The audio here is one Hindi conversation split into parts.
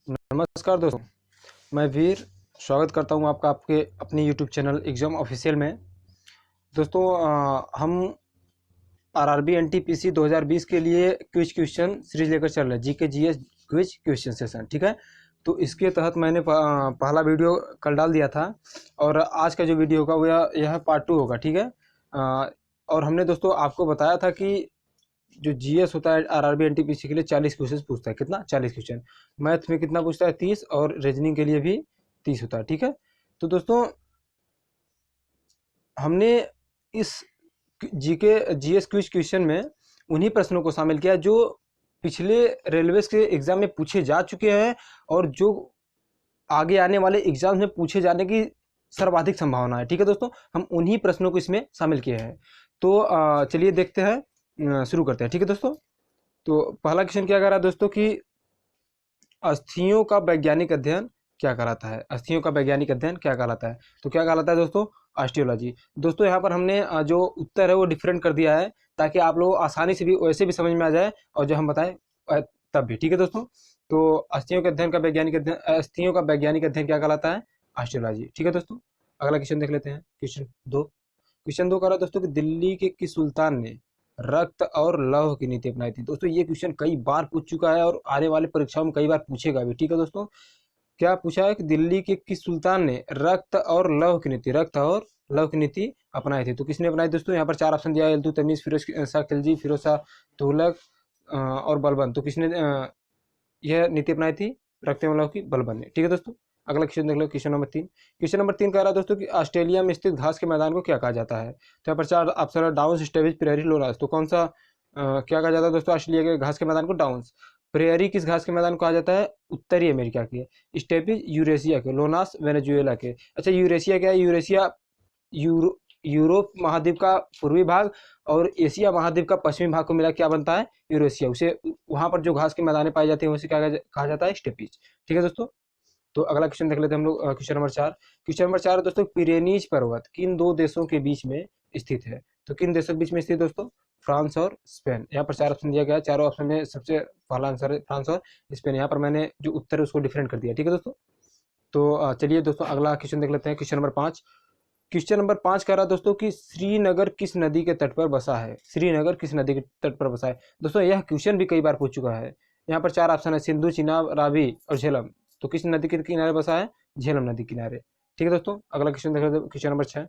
नमस्कार दोस्तों, मैं वीर स्वागत करता हूं आपका आपके अपने यूट्यूब चैनल एग्ज़ाम ऑफिशियल में। दोस्तों हम आरआरबी एनटीपीसी 2020 के लिए क्वेश्चन सीरीज लेकर चल रहे हैं, GK GS quiz question session. ठीक है, तो इसके तहत मैंने पहला वीडियो कल डाल दिया था और आज का जो वीडियो होगा वो यह पार्ट 2 होगा। ठीक है, और हमने दोस्तों आपको बताया था कि जो जीएस होता है आरआरबी एनटीपीसी के लिए 40 क्वेश्चन पूछता है। कितना? 40 क्वेश्चन। मैथ में कितना पूछता है? 30, और रीजनिंग के लिए भी 30 होता है। ठीक है, तो दोस्तों हमने इस जीके जीएस क्विज क्वेश्चन में उन्हीं प्रश्नों को शामिल किया जो पिछले रेलवे के एग्जाम में पूछे जा चुके हैं और जो आगे आने वाले एग्जाम में पूछे जाने की सर्वाधिक संभावना है। ठीक है दोस्तों, हम उन्हीं प्रश्नों को इसमें शामिल किए हैं। तो चलिए देखते हैं, शुरू करते हैं। ठीक है दोस्तों, तो पहला क्वेश्चन क्या कर रहा है दोस्तों कि अस्थियों का वैज्ञानिक अध्ययन क्या कहलाता है? अस्थियों का वैज्ञानिक अध्ययन क्या कहलाता है? तो क्या कहलाता है दोस्तों? ऑस्टियोलॉजी। दोस्तों यहाँ पर हमने जो उत्तर है वो डिफरेंट कर दिया है ताकि आप लोग आसानी से भी वैसे भी समझ में आ जाए और जो हम बताएं तब भी। ठीक है दोस्तों, तो अस्थियों के अध्ययन का वैज्ञानिक अध्ययन, अस्थियों का वैज्ञानिक अध्ययन क्या कहलाता है? ऑस्टियोलॉजी। ठीक है दोस्तों, अगला क्वेश्चन देख लेते हैं। क्वेश्चन 2 कह रहा है दोस्तों कि दिल्ली के किस सुल्तान ने रक्त और लौह की नीति अपनाई थी? दोस्तों ये क्वेश्चन कई बार पूछ चुका है और आने वाले परीक्षाओं में कई बार पूछेगा भी। ठीक है दोस्तों, क्या पूछा है कि दिल्ली के किस सुल्तान ने रक्त और लौह की नीति अपनाई थी? तो किसने अपनाई दोस्तों? यहाँ पर 4 ऑप्शन दिया है, इल्तुतमिश, फिरोज शाह खिलजी, फिरोज शाह तुगलक और बलबन। तो किसने यह नीति अपनाई थी? रक्त एवं लौह की बलबन ने। ठीक है दोस्तों, अगला क्वेश्चन देख लो। क्वेश्चन नंबर 3 कह रहा है दोस्तों कि ऑस्ट्रेलिया में स्थित घास के मैदान को क्या कहा जाता है? तो यहाँ पर 4 ऑप्शन है, डाउन्स, स्टेविज, प्रेयरी, लोनास। तो कौन सा क्या कहा जाता है दोस्तों ऑस्ट्रेलिया के घास के मैदान को? डाउन्स। प्रेयरी किस घास के मैदान को कहा जाता है? उत्तरी अमेरिका के। स्टेपिज यूरेशिया के। लोनास वेनेजुएला के। अच्छा, यूरेशिया क्या है? यूरेशिया यूरोप महाद्वीप का पूर्वी भाग और एशिया महाद्वीप का पश्चिमी भाग को मिला क्या बनता है? यूरेशिया। उसे वहां पर जो घास की मैदानें पाई जाती है उसे क्या कहा जाता है? स्टेपीज। ठीक है दोस्तों, तो अगला क्वेश्चन देख लेते हैं हम लोग। क्वेश्चन नंबर 4 है दोस्तों, पिरेनीज पर्वत किन 2 देशों के बीच में स्थित है? तो किन देशों के बीच में स्थित दोस्तों? फ्रांस और स्पेन। यहाँ पर 4 ऑप्शन दिया गया है, चारों ऑप्शन में सबसे पहला आंसर है फ्रांस और स्पेन। यहाँ पर मैंने जो उत्तर है उसको डिफरेंट कर दिया। ठीक है दोस्तों, तो चलिए दोस्तों अगला क्वेश्चन देख लेते हैं। क्वेश्चन नंबर 5 कह रहा है दोस्तों कि श्रीनगर किस नदी के तट पर बसा है? श्रीनगर किस नदी के तट पर बसा है? दोस्तों यह क्वेश्चन भी कई बार पूछ चुका है। यहाँ पर 4 ऑप्शन है, सिंधु, चिनाब, रावी और झेलम। तो किस नदी के किनारे बसा है? झेलम नदी किनारे। ठीक है दोस्तों, अगला क्वेश्चन देख लेते हैं। क्वेश्चन नंबर 6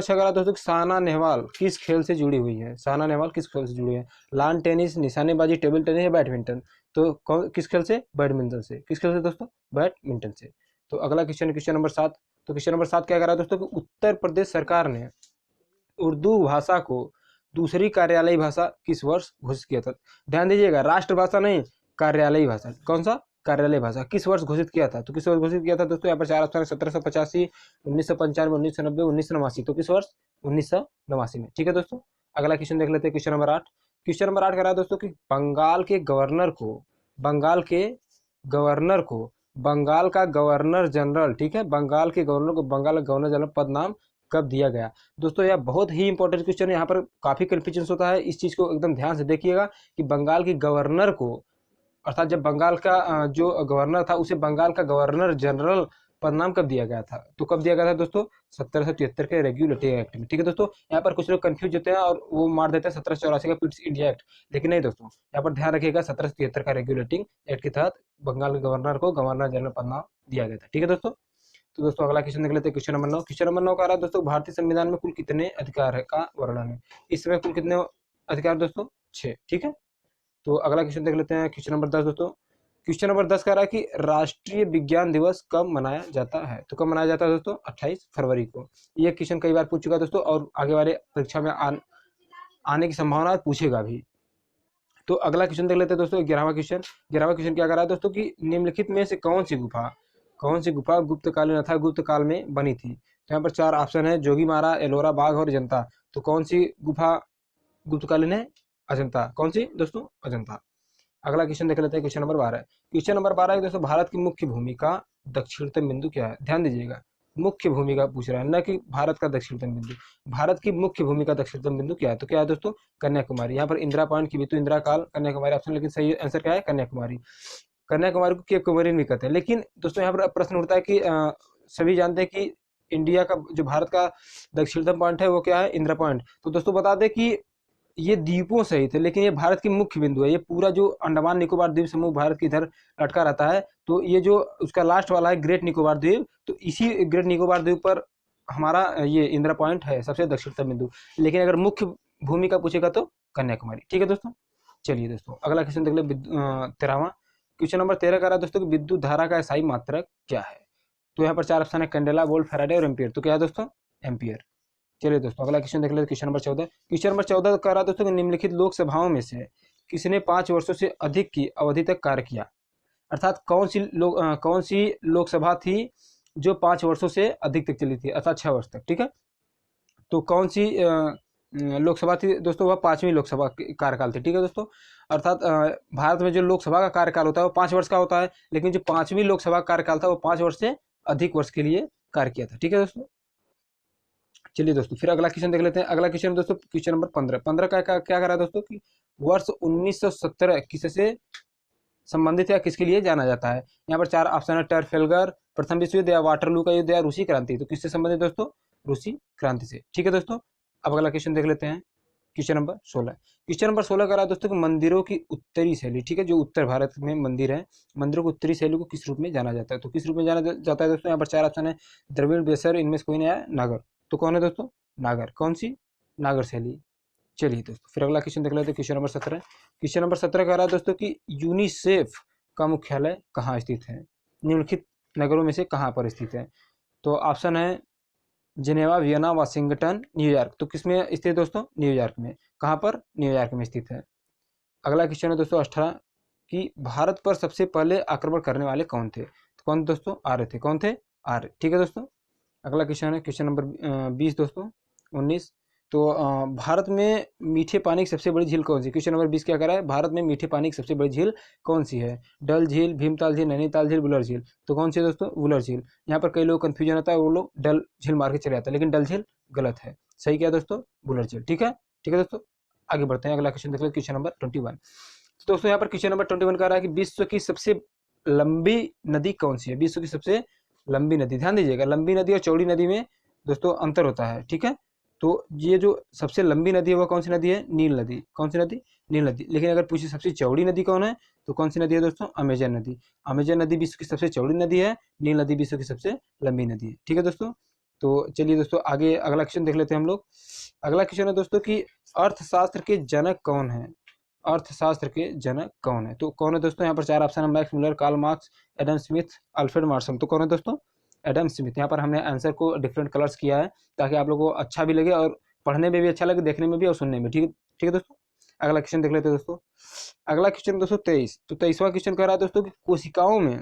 कह रहा है दोस्तों कि साना नेहवाल किस खेल से जुड़ी हुई है? साना नेहवाल किस खेल से जुड़ी है? लान टेनिस, निशानेबाजी, टेबल टेनिस या बैडमिंटन? तो किस खेल से? बैडमिंटन से। किस खेल से दोस्तों? बैडमिंटन से। तो अगला क्वेश्चन नंबर 7। तो क्वेश्चन नंबर 7 क्या कर रहा है दोस्तों कि उत्तर प्रदेश सरकार ने उर्दू भाषा को दूसरी कार्यालयी भाषा किस वर्ष घोषित किया था? ध्यान दीजिएगा, राष्ट्रभाषा नहीं, कार्यालयी भाषा। कौन सा? कार्यालय भाषा। किस वर्ष घोषित किया था? तो किस वर्ष घोषित किया था दोस्तों? यहाँ पर 4 ऑप्शन है, 1785, 1995, 1990, 1989। तो किस वर्ष? 1989 में। ठीक है दोस्तों, अगला क्वेश्चन देख लेते हैं। क्वेश्चन नंबर 8 कह रहा है दोस्तों कि बंगाल का गवर्नर जनरल, ठीक है, बंगाल के गवर्नर को बंगाल का गवर्नर जनरल पद नाम कब दिया गया? दोस्तों यह बहुत ही इंपॉर्टेंट क्वेश्चन है, यहाँ पर काफी कंफ्यूजन होता है। इस चीज को एकदम ध्यान से देखिएगा कि बंगाल के गवर्नर को, अर्थात जब बंगाल का जो गवर्नर था उसे बंगाल का गवर्नर जनरल पद नाम कब दिया गया था? तो कब दिया गया था दोस्तों? 1773 के रेगुलेटरी एक्ट में। ठीक है दोस्तों, यहाँ पर कुछ लोग कंफ्यूज होते हैं और वो मार देते हैं 1784 का पिट्स इंडिया एक्ट, लेकिन नहीं दोस्तों, यहाँ पर ध्यान रखिएगा 1773 का रेगुलेटिंग एक्ट के तहत बंगाल के गवर्नर को गवर्नर जनरल पद नाम दिया गया था। ठीक है दोस्तों, तो दोस्तों अगला क्वेश्चन देख लेते हैं। क्वेश्चन नंबर 9 का रहा है दोस्तों, भारतीय संविधान में कुल कितने अधिकार है का वर्णन है? इसमें कुल कितने अधिकार दोस्तों? 6। ठीक है, तो अगला क्वेश्चन देख लेते हैं। क्वेश्चन नंबर 10 दोस्तों, क्वेश्चन नंबर 10 कह रहा है कि राष्ट्रीय विज्ञान दिवस कब मनाया जाता है? तो कब मनाया जाता है दोस्तों? 28 फरवरी को। ये क्वेश्चन कई बार पूछ चुका है दोस्तों और आगे वाले परीक्षा में आने की संभावना है, पूछेगा भी। तो अगला क्वेश्चन देख लेते हैं दोस्तों, 11वां क्वेश्चन क्या कर रहा है दोस्तों कि निम्नलिखित में से कौन सी गुफा गुप्तकालीन अथवा गुप्त काल में बनी थी? तो यहाँ पर 4 ऑप्शन है, जोगीमारा, एलोरा, बाघ और अजंता। तो कौन सी गुफा गुप्तकालीन है? अजंता। कौन सी दोस्तों? अजंता। अगला क्वेश्चन देख लेते हैं। क्वेश्चन नंबर 12 है दोस्तों, भारत की मुख्य भूमि का दक्षिणतम बिंदु क्या है? ध्यान दीजिएगा, मुख्य भूमिका पूछ रहा है, न कि भारत का दक्षिणतम बिंदु। भारत की मुख्य भूमि का दक्षिणतम बिंदु क्या है? तो क्या है दोस्तों? कन्याकुमारी। यहाँ पर इंदिरा पॉइंट की भी तो इंदिरा काल कन्याकुमारी ऑप्शन, लेकिन सही आंसर क्या है? कन्याकुमारी। कन्याकुमारी को केप कमरीन भी कहते हैं। लेकिन दोस्तों यहाँ पर प्रश्न उठता है कि सभी जानते हैं कि इंडिया का जो भारत का दक्षिणतम पॉइंट है वो क्या है, इंदिरा पॉइंट। तो दोस्तों बता दें कि ये द्वीपों सहित है, लेकिन ये भारत की मुख्य बिंदु है। ये पूरा जो अंडमान निकोबार द्वीप समूह भारत की इधर लटका रहता है। तो ये जो उसका लास्ट वाला है ग्रेट निकोबार द्वीप, तो इसी ग्रेट निकोबार द्वीप पर हमारा ये इंदिरा पॉइंट है, सबसे दक्षिणतम बिंदु। लेकिन अगर मुख्य भूमि का पूछेगा तो कन्याकुमारी। ठीक है दोस्तों, चलिए दोस्तों अगला क्वेश्चन देख ले। 13वां क्वेश्चन नंबर 13 का रहा दोस्तों कि विद्युत धारा का SI मात्रक क्या है। तो यहाँ पर 4 ऑप्शन है, कैंडेला, वोल्ट, फैराडे और एम्पियर। तो क्या है दोस्तों, एम्पियर। चलिए दोस्तों अगला क्वेश्चन देख लेते, क्वेश्चन नंबर 14। क्वेश्चन नंबर 14 का रहा दोस्तों कि निम्नलिखित लोकसभाओं में से किसने 5 वर्षों से अधिक की अवधि तक कार्य किया। अर्थात कौन सी लोकसभा थी जो 5 वर्षों से अधिक तक चली थी, अर्थात 6 वर्ष तक। ठीक है, तो कौन सी लोकसभा थी दोस्तों, वह 5वीं लोकसभा कार्यकाल थी। ठीक है दोस्तों, अर्थात भारत में जो लोकसभा का कार्यकाल होता है वो 5 वर्ष का होता है, लेकिन जो 5वीं लोकसभा का कार्यकाल था वो 5 वर्ष से अधिक वर्ष के लिए कार्य किया था। ठीक है दोस्तों, चलिए दोस्तों फिर अगला क्वेश्चन देख लेते हैं। अगला क्वेश्चन दोस्तों क्वेश्चन नंबर 15 का क्या कर रहा है दोस्तों कि वर्ष 1917 किससे संबंधित या किसके लिए जाना जाता है। यहाँ पर 4 ऑप्शन है, ट्राफाल्गर, प्रथम विश्व युद्ध, या वाटरलू का युद्ध, या रूसी क्रांति। तो किससे संबंधित दोस्तों, रूसी क्रांति से। ठीक है दोस्तों, अब अगला क्वेश्चन देख लेते हैं, क्वेश्चन नंबर 16। क्वेश्चन नंबर 16 का रहा दोस्तों कि मंदिरों की उत्तरी शैली। ठीक है, जो उत्तर भारत में मंदिर है, मंदिरों की उत्तरी शैली को किस रूप में जाना जाता है। तो किस रूप में जाना जाता है दोस्तों, यहाँ पर 4 ऑप्शन है, द्रविड़, बेसर, इनमें से कोई नहीं आया, नागर। तो कौन है दोस्तों, नागर। कौन सी, नागर शैली। चलिए दोस्तों फिर अगला क्वेश्चन देख लेते हैं, क्वेश्चन नंबर 17। क्वेश्चन नंबर 17 का रहा दोस्तों कि यूनिसेफ का मुख्यालय कहाँ स्थित है, निम्नलिखित नगरों में से कहाँ पर स्थित है। तो ऑप्शन है जिनेवा, वियना, वाशिंगटन, न्यूयॉर्क। तो किसमें स्थित है दोस्तों, न्यूयॉर्क में। कहाँ पर, न्यूयॉर्क में स्थित है। अगला क्वेश्चन है दोस्तों 18 कि भारत पर सबसे पहले आक्रमण करने वाले कौन थे। तो कौन दोस्तों, आर्य थे। कौन थे, आर्य। ठीक है दोस्तों, अगला क्वेश्चन है क्वेश्चन नंबर 20 दोस्तों 19। तो भारत में मीठे पानी की सबसे बड़ी झील कौन सी। क्वेश्चन नंबर 20 क्या कर रहा है, भारत में मीठे पानी की सबसे बड़ी झील कौन सी है। डल झील, भीमताल झील, नैनीताल झील, वुलर झील। तो कौन सी है दोस्तों, वुलर झील। यहाँ पर कई लोग कंफ्यूजन होता है, वो लोग डल झील मार के चले जाते हैं, लेकिन डल झील गलत है। सही क्या है दोस्तों, वुलर झील। ठीक है, ठीक है दोस्तों, आगे बढ़ते हैं। अगला क्वेश्चन देख लेते हैं, क्वेश्चन नंबर 21। तो दोस्तों यहाँ पर क्वेश्चन नंबर 21 का रहा है कि विश्व की सबसे लंबी नदी कौन सी है। विश्व की सबसे लंबी नदी, ध्यान दीजिएगा, लंबी नदी और चौड़ी नदी में दोस्तों अंतर होता है। ठीक है, तो ये जो सबसे लंबी नदी है वो कौन सी नदी है, नील नदी। कौन सी नदी, नील नदी। लेकिन अगर पूछे सबसे चौड़ी नदी कौन है, तो कौन सी नदी है दोस्तों, अमेजन नदी। अमेजन नदी विश्व की सबसे चौड़ी नदी है, नील नदी विश्व की सबसे लंबी नदी है। ठीक है दोस्तों, तो चलिए दोस्तों आगे अगला क्वेश्चन देख लेते हैं हम लोग। अगला क्वेश्चन है दोस्तों कि अर्थशास्त्र के जनक कौन है। अर्थशास्त्र के जनक कौन है। तो कौन है दोस्तों, यहाँ पर 4 ऑप्शन है, Max Muller, Karl Marx, Adam Smith, Alfred Marshall. तो कौन है दोस्तों, एडम स्मिथ। यहाँ पर हमने आंसर को डिफरेंट कलर्स किया है ताकि आप लोगों को अच्छा भी लगे और पढ़ने में भी अच्छा लगे, देखने में भी और सुनने में। ठीक है दोस्तों, अगला क्वेश्चन देख लेते हैं दोस्तों। अगला क्वेश्चन दोस्तों 23। तो 23वां क्वेश्चन कह रहा है दोस्तों कि कोशिकाओं में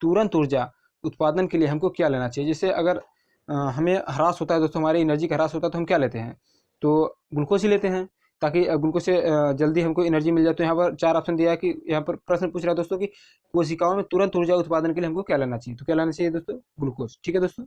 तुरंत ऊर्जा उत्पादन के लिए हमको क्या लेना चाहिए। जैसे अगर हमें ह्रास होता है दोस्तों, हमारी एनर्जी का ह्रास होता है, तो हम क्या लेते हैं, तो ग्लूकोज ही लेते हैं, ताकि ग्लूकोज से जल्दी हमको एनर्जी मिल जाए। तो यहाँ पर 4 ऑप्शन दिया है कि यहाँ पर प्रश्न पूछ रहा है दोस्तों कि कोशिकाओं में तुरंत ऊर्जा उत्पादन के लिए हमको क्या लेना चाहिए। तो क्या लेना चाहिए दोस्तों, ग्लूकोज। ठीक है दोस्तों,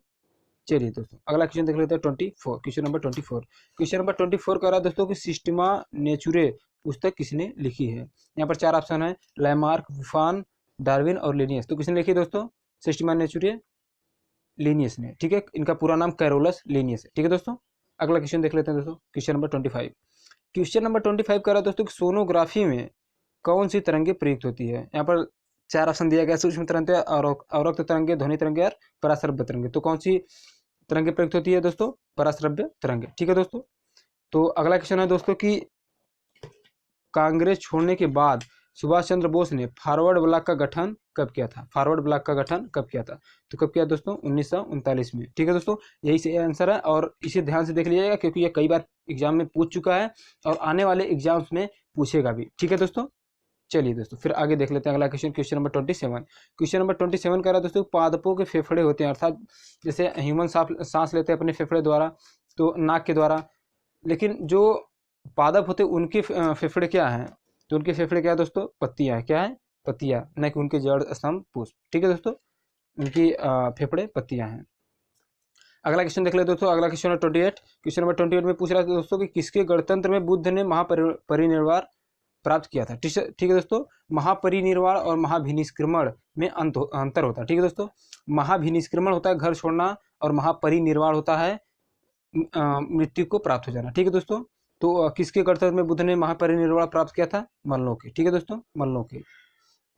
चलिए दोस्तों अगला क्वेश्चन देख लेते हैं 24, क्वेश्चन नंबर 24। क्वेश्चन नंबर 24 कह रहा है दोस्तों कि सिस्टमा नेचुरे पुस्तक किसने लिखी है। यहाँ पर 4 ऑप्शन है, लैमार्क, बुफान, डार्विन और लिनियस। तो किसने लिखी दोस्तों, सिस्टमा नेचुरे लिनियस ने। ठीक है, इनका पूरा नाम कैरोलस लिनियस है। ठीक है दोस्तों, अगला क्वेश्चन देख लेते हैं दोस्तों, क्वेश्चन नंबर 25। क्वेश्चन नंबर 25 कह रहा है दोस्तों कि सोनोग्राफी में कौन सी तरंगे प्रयुक्त होती है। यहाँ पर 4 ऑप्शन दिया गया, सूक्ष्म तरंगे, अवरक्त तरंगे, ध्वनि तरंगे और पराश्रव्य तरंगे। तो कौन सी तरंगे प्रयुक्त होती है दोस्तों, पराश्रव्य तरंगे। ठीक है दोस्तों, तो अगला क्वेश्चन है दोस्तों कि कांग्रेस छोड़ने के बाद सुभाष चंद्र बोस ने फॉरवर्ड ब्लॉक का गठन कब किया था। फॉरवर्ड ब्लॉक का गठन कब किया था, तो कब किया दोस्तों, 1939 में। ठीक है दोस्तों, यही से आंसर है और इसे ध्यान से देख लीजिएगा क्योंकि ये कई बार एग्जाम में पूछ चुका है और आने वाले एग्जाम्स में पूछेगा भी। ठीक है दोस्तों, चलिए दोस्तों फिर आगे देख लेते हैं अगला question, question number 27। Question number 27 कह रहा है दोस्तों पादपों के फेफड़े होते हैं, अर्थात जैसे ह्यूमन सांस लेते हैं अपने फेफड़े द्वारा, तो नाक के द्वारा, लेकिन जो पादप होते हैं उनके फेफड़े क्या हैं, तो उनके फेफड़े क्या है दोस्तों, पत्तियां है। क्या है, पत्तियां, न कि उनके जड़, स्तंभ, पुष्प। ठीक है दोस्तों, उनकी फेफड़े पत्तियां हैं। अगला क्वेश्चन देख लेते दोस्तों, अगला क्वेश्चन है 28। क्वेश्चन नंबर 28 में पूछ रहा है दोस्तों कि किसके गणतंत्र में बुद्ध ने महापरिनिर्वाण प्राप्त किया था। ठीक है दोस्तों, महापरिनिर्वाण और महाभिनिष्क्रमण में अंतर होता है। ठीक है दोस्तों, महाभिनिष्क्रमण होता है घर छोड़ना और महापरिनिर्वाण होता है मृत्यु को प्राप्त हो जाना। ठीक है दोस्तों, तो किसके कर्तव्य में बुद्ध ने महापरिनिर्वाण प्राप्त किया था? मल्लों के। ठीक है दोस्तों, मल्लों के।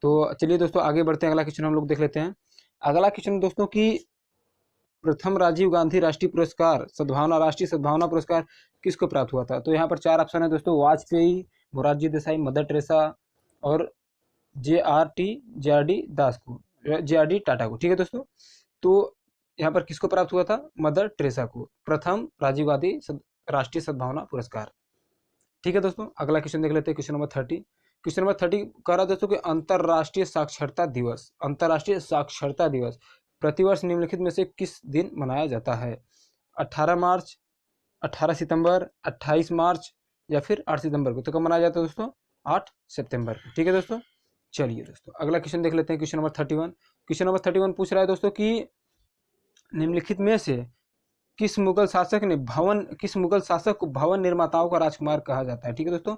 तो चलिए दोस्तों आगे बढ़ते हैं, अगला क्वेश्चन हम लोग देख लेते हैं। अगला क्वेश्चन दोस्तों की प्रथम राजीव गांधी राष्ट्रीय पुरस्कार सद्भावना, राष्ट्रीय सद्भावना पुरस्कार किसको प्राप्त हुआ था? तो यहाँ पर 4 ऑप्शन है दोस्तों, वाजपेयी, मोरारजी देसाई, मदर टेरेसा और जे.आर.डी. दास को, जे.आर.डी. टाटा को। ठीक है दोस्तों, तो यहाँ पर किसको प्राप्त हुआ था? मदर टेरेसा को, प्रथम राजीव गांधी राष्ट्रीय सद्भावना पुरस्कार। ठीक है दोस्तों, अगला क्वेश्चन देख लेते हैं, क्वेश्चन नंबर 30। क्वेश्चन नंबर 30 कह रहा है दोस्तों कि अंतरराष्ट्रीय साक्षरता दिवस, अंतरराष्ट्रीय साक्षरता दिवस प्रतिवर्ष निम्नलिखित में से किस दिन मनाया जाता है? 18 मार्च, 18 सितंबर, 28 मार्च या फिर 8 सितंबर को। तो कब मनाया जाता है दोस्तों? 8 सितंबर को। ठीक है दोस्तों, चलिए दोस्तों अगला क्वेश्चन देख लेते हैं, क्वेश्चन नंबर 31। क्वेश्चन नंबर 31 पूछ रहा है दोस्तों कि निम्नलिखित में से किस मुगल शासक को भवन निर्माताओं का राजकुमार कहा जाता है? ठीक है दोस्तों,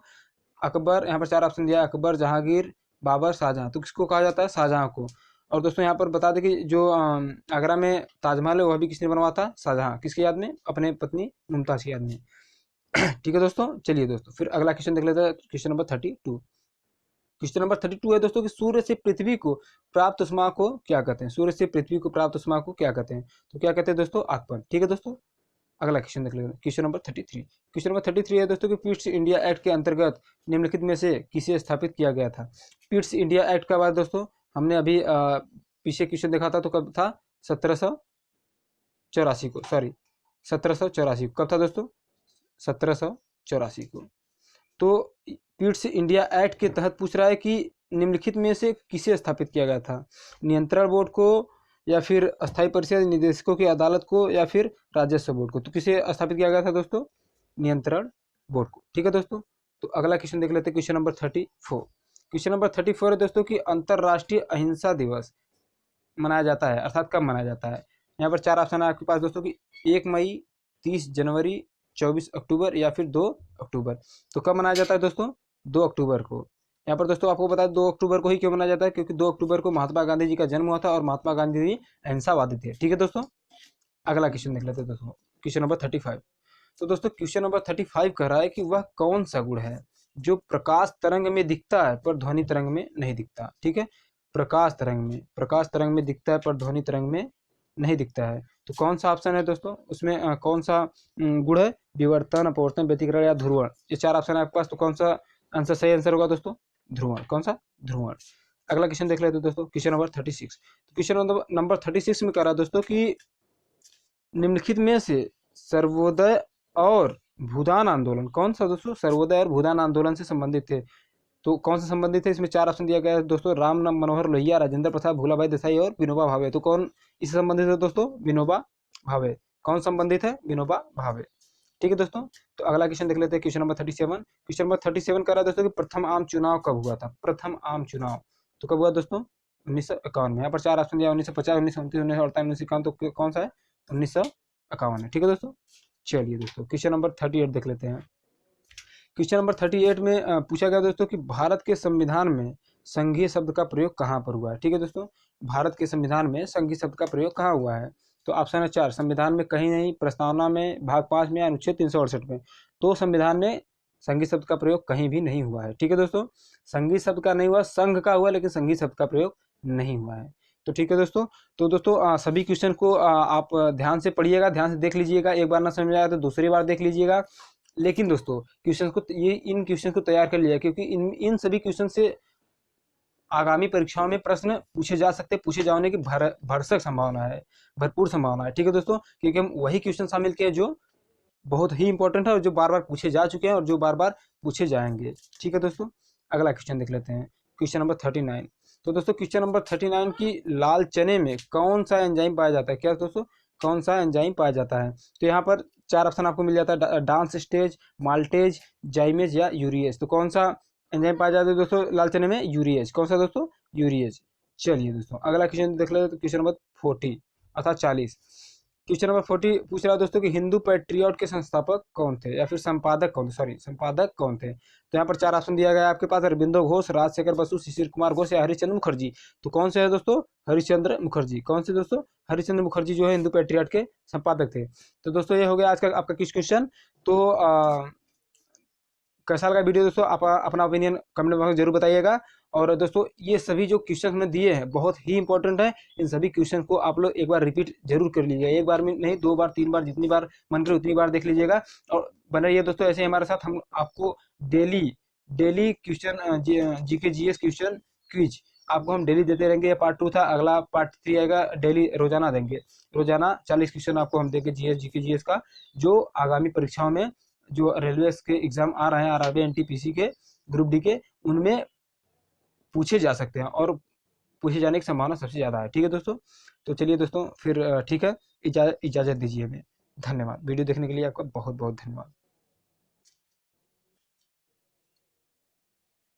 अकबर, यहाँ पर 4 ऑप्शन दिया है, अकबर, जहांगीर, बाबर, शाहजहां। तो किसको कहा जाता है? शाहजहां को। और दोस्तों यहाँ पर बता दें कि जो आगरा में ताजमहल है वह भी किसने बनवाया था? शाहजहां। किसकी याद में? अपने पत्नी मुमताज की याद में। ठीक है दोस्तों, चलिए दोस्तों फिर अगला क्वेश्चन देख लेते हैं, क्वेश्चन नंबर 32। क्वेश्चन नंबर 32 है दोस्तों कि सूर्य से पृथ्वी को प्राप्त उष्मा को क्या कहते हैं? सूर्य से पृथ्वी को प्राप्त उष्मा को क्या कहते हैं? तो क्या कहते हैं दोस्तों? आगमन। ठीक है दोस्तों, अगला क्वेश्चन देख लेते हैं, क्वेश्चन नंबर 33। क्वेश्चन नंबर 33 है दोस्तों कि पिट्स इंडिया एक्ट के अंतर्गत निम्नलिखित में से किसे स्थापित किया गया था? पिट्स इंडिया एक्ट का बाद दोस्तों हमने अभी पीछे क्वेश्चन देखा था, तो कब था? 1784 को, सॉरी 1784 कब था दोस्तों? 1784 को। तो पिट्स इंडिया एक्ट के तहत पूछ रहा है कि निम्नलिखित में से किसे स्थापित किया गया था? नियंत्रण बोर्ड को या फिर अस्थायी परिषद, निदेशकों की अदालत को या फिर राजस्व बोर्ड को। तो किसे स्थापित किया गया था दोस्तों? नियंत्रण बोर्ड को। ठीक है दोस्तों, तो अगला क्वेश्चन देख लेते हैं, क्वेश्चन नंबर 34। क्वेश्चन नंबर 34 है दोस्तों कि अंतरराष्ट्रीय अहिंसा दिवस मनाया जाता है, अर्थात कब मनाया जाता है? यहाँ पर 4 ऑप्शन है आपके पास दोस्तों कि 1 मई, 30 जनवरी, 24 अक्टूबर या फिर 2 अक्टूबर। तो कब मनाया जाता है दोस्तों? 2 अक्टूबर को। यहाँ पर दोस्तों आपको बता दें 2 अक्टूबर को ही क्यों मनाया जाता है, क्योंकि 2 अक्टूबर को महात्मा गांधी जी का जन्म हुआ था और महात्मा गांधी जी अहिंसावादी थे। ठीक है दोस्तों, अगला क्वेश्चन देख लेते हैं दोस्तों, क्वेश्चन नंबर 35। तो दोस्तों क्वेश्चन नंबर 35 कह रहा है कि वह कौन सा गुण है जो प्रकाश तरंग में दिखता है पर ध्वनि तरंग में नहीं दिखता? ठीक है, प्रकाश तरंग में दिखता है पर ध्वनि तरंग में नहीं दिखता है। तो कौन सा ऑप्शन है दोस्तों उसमें? कौन सा गुण है? विवर्तन, अपवर्तन, व्यतिकरण या ध्रुवण। ये 4 ऑप्शन है आपके पास, तो कौन सा आंसर सही आंसर होगा दोस्तों? ध्रुवण। कौन सा? ध्रुवण। अगला क्वेश्चन देख लेते हैं दोस्तों, क्वेश्चन नंबर 36। क्वेश्चन नंबर 36 में कह रहा है दोस्तों कि निम्नलिखित में से सर्वोदय और भूदान आंदोलन कौन सा दोस्तों? सर्वोदय और भूदान आंदोलन से संबंधित थे। तो कौन से संबंधित है? इसमें 4 ऑप्शन दिया गया है दोस्तों, राम मनोहर लोहिया, राजेंद्र प्रसाद, भूलाभाई देसाई और विनोबा भावे। तो कौन इससे संबंधित है दोस्तों? विनोबा भावे। कौन संबंधित है? विनोबा भावे। ठीक है दोस्तों, तो अगला क्वेश्चन देख लेते हैं, क्वेश्चन नंबर 37। क्वेश्चन नंबर 37 कर रहा है दोस्तों कि प्रथम आम चुनाव कब हुआ था? प्रथम आम चुनाव तो कब हुआ दोस्तों? 1951 में। यहाँ पर 4 ऑप्शन दिया, 1950, 1929, 1948, 1951। तो कौन सा है? 1951 है। ठीक है दोस्तों, चलिए दोस्तों क्वेश्चन नंबर 38 देख लेते हैं। क्वेश्चन नंबर 38 में पूछा गया दोस्तों कि भारत के संविधान में संघीय शब्द का प्रयोग कहाँ पर हुआ है? ठीक है दोस्तों, भारत के संविधान में संघीय शब्द का प्रयोग कहाँ हुआ है? तो ऑप्शन है 4, संविधान में कहीं नहीं, प्रस्तावना में, भाग 5 में, अनुच्छेद 368 में। तो संविधान में संघीय शब्द का प्रयोग कहीं भी नहीं हुआ है। ठीक है दोस्तों, संघीय शब्द का नहीं हुआ, संघ का हुआ, लेकिन संघीय शब्द का प्रयोग नहीं हुआ है। तो ठीक है दोस्तों, तो दोस्तों सभी क्वेश्चन को आप ध्यान से पढ़िएगा, ध्यान से देख लीजिएगा। एक बार ना समझ आया तो दूसरी बार देख लीजिएगा। लेकिन दोस्तों क्वेश्चन को इन क्वेश्चन को तैयार कर लिया, क्योंकि इन सभी क्वेश्चन से आगामी परीक्षाओं में प्रश्न पूछे जा सकते, पूछे जाने की भरसक संभावना है, भरपूर संभावना है। ठीक है दोस्तों, क्योंकि हम वही क्वेश्चन शामिल किए जो बहुत ही इंपॉर्टेंट है और जो बार बार पूछे जा चुके हैं और जो बार बार पूछे जाएंगे। ठीक है दोस्तों, अगला क्वेश्चन देख लेते हैं, क्वेश्चन नंबर 39। तो दोस्तों क्वेश्चन नंबर 39 की लाल चने में कौन सा एंजाइम पाया जाता है? क्या दोस्तों? कौन सा एंजाइम पाया जाता है? तो यहाँ पर 4 ऑप्शन आपको मिल जाता है, डांस स्टेज, माल्टेज, जाइमेज या यूरिएज। तो कौन सा एंजाइम पाया जाता है दोस्तों लाल चने में? यूरिएज। कौन सा दोस्तों? यूरिएज। चलिए दोस्तों अगला क्वेश्चन देख लेते हैं, क्वेश्चन नंबर 40 अर्थात 40। क्वेश्चन नंबर 40 पूछ रहा है दोस्तों कि हिंदू पैट्रियट के संस्थापक कौन थे, या फिर संपादक कौन थे, सॉरी संपादक कौन थे। तो यहाँ पर 4 ऑप्शन दिया गया है आपके पास, अरबिंदो घोष, राजशेखर बसु, शिशिर कुमार घोष या हरिश्चंद्र मुखर्जी। तो कौन से है दोस्तों, हरिश्चंद्र मुखर्जी। कौन से दोस्तों, हरिश्चंद्र मुखर्जी जो है हिंदू पैट्रियट के संपादक थे। तो दोस्तों ये हो गया आज का आपका किस क्वेश्चन। तो कैसा लगा वीडियो दोस्तों, आप अपना ओपिनियन कमेंट बॉक्स में जरूर बताइएगा। और दोस्तों ये सभी जो क्वेश्चन मैं दिए हैं बहुत ही इंपॉर्टेंट है, इन सभी क्वेश्चन को आप लोग एक बार रिपीट जरूर कर लीजिएगा, एक बार में नहीं 2 बार 3 बार, जितनी बार मन करे उतनी बार देख लीजिएगा। और बने रहिए दोस्तों ऐसे हमारे साथ, हम आपको daily question GK GS question quiz आपको हम डेली देते रहेंगे। ये पार्ट 2 था, अगला पार्ट 3 आएगा, डेली रोजाना देंगे। रोजाना 40 क्वेश्चन आपको हम देंगे जीएस जीके जीएस का, जो आगामी परीक्षाओं में जो रेलवे के एग्जाम आ रहे हैं, आरआरबी एनटीपीसी के ग्रुप डी के, उनमें पूछे जा सकते हैं और पूछे जाने की संभावना सबसे ज़्यादा है। ठीक है दोस्तों, तो चलिए दोस्तों फिर ठीक है, इजाज़त दीजिए हमें। धन्यवाद, वीडियो देखने के लिए आपका बहुत बहुत धन्यवाद।